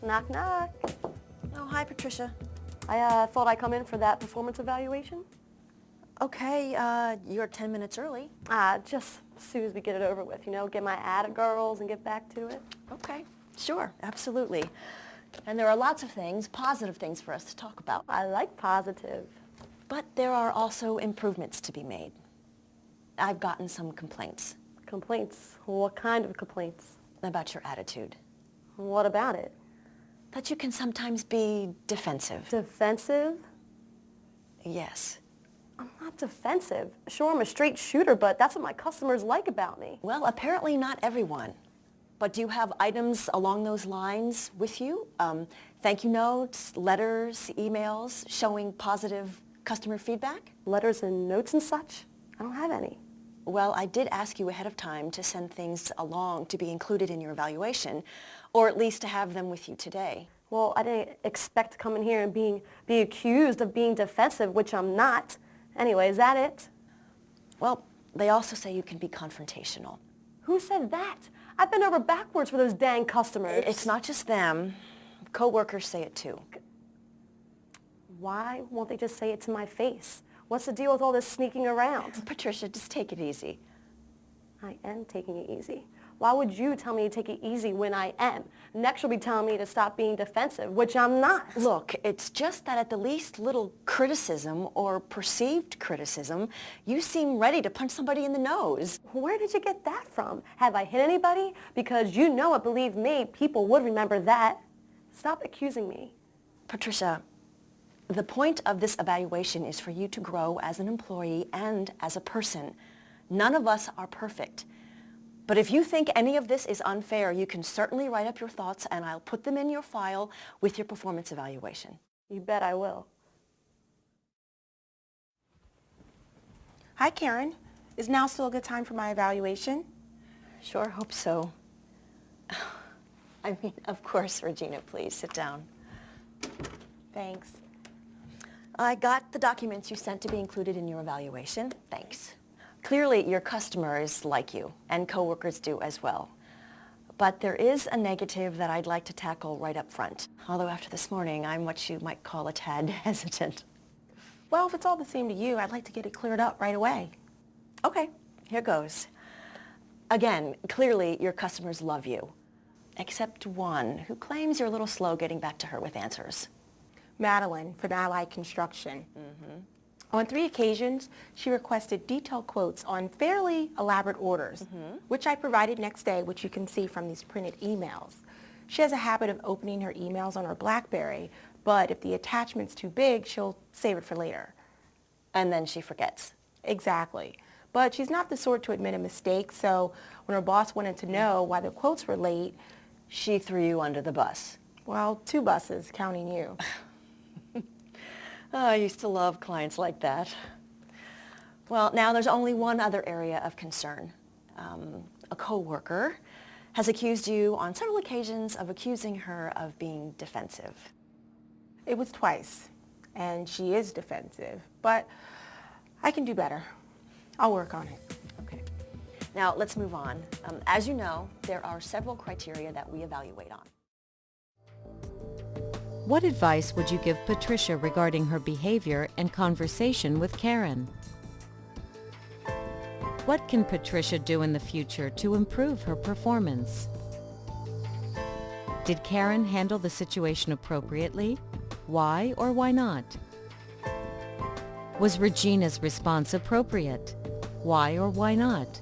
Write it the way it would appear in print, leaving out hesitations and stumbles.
Knock, knock. Oh, hi, Patricia. I thought I'd come in for that performance evaluation. Okay, you're 10 minutes early. Just as soon as we get it over with, get my ad at girls and get back to it. Okay, sure, absolutely. And there are lots of things, positive things for us to talk about. I like positive. But there are also improvements to be made. I've gotten some complaints. Complaints? What kind of complaints? About your attitude. What about it? That you can sometimes be defensive. Defensive? Yes. I'm not defensive. Sure, I'm a straight shooter, but that's what my customers like about me. Well, apparently not everyone. But do you have items along those lines with you? Thank you notes, letters, emails showing positive customer feedback? Letters and notes and such? I don't have any. Well, I did ask you ahead of time to send things along to be included in your evaluation, or at least to have them with you today. Well, I didn't expect to come in here and be accused of being defensive, which I'm not. Anyway, is that it? Well, they also say you can be confrontational. Who said that? I've been over backwards for those dang customers. It's not just them. Coworkers say it too. Why won't they just say it to my face? What's the deal with all this sneaking around? Patricia, just take it easy. I am taking it easy. Why would you tell me to take it easy when I am? Next you'll be telling me to stop being defensive, which I'm not. Look, it's just that at the least little criticism or perceived criticism, you seem ready to punch somebody in the nose. Where did you get that from? Have I hit anybody? Because you know it, believe me, people would remember that. Stop accusing me. Patricia, the point of this evaluation is for you to grow as an employee and as a person. None of us are perfect. But if you think any of this is unfair, you can certainly write up your thoughts and I'll put them in your file with your performance evaluation. You bet I will. Hi, Karen. Is now still a good time for my evaluation? Sure hope so. I mean, of course, Regina, please sit down. Thanks. I got the documents you sent to be included in your evaluation. Thanks. Clearly, your customers like you, and coworkers do as well. But there is a negative that I'd like to tackle right up front. Although after this morning, I'm what you might call a tad hesitant. Well, if it's all the same to you, I'd like to get it cleared up right away. Okay, here goes. Again, clearly, your customers love you. Except one, who claims you're a little slow getting back to her with answers. Madeline from Allied Construction. On 3 occasions, she requested detailed quotes on fairly elaborate orders, which I provided next day, which you can see from these printed emails. She has a habit of opening her emails on her BlackBerry, but if the attachment's too big, she'll save it for later. And then she forgets. Exactly. But she's not the sort to admit a mistake, so when her boss wanted to know why the quotes were late, she threw you under the bus. Well, 2 buses, counting you. Oh, I used to love clients like that. Well, now there's only one other area of concern. A coworker has accused you on several occasions of accusing her of being defensive. It was twice, and she is defensive, but I can do better. I'll work on it. Okay. Now, let's move on. As you know, there are several criteria that we evaluate on. What advice would you give Patricia regarding her behavior and conversation with Karen? What can Patricia do in the future to improve her performance? Did Karen handle the situation appropriately? Why or why not? Was Regina's response appropriate? Why or why not?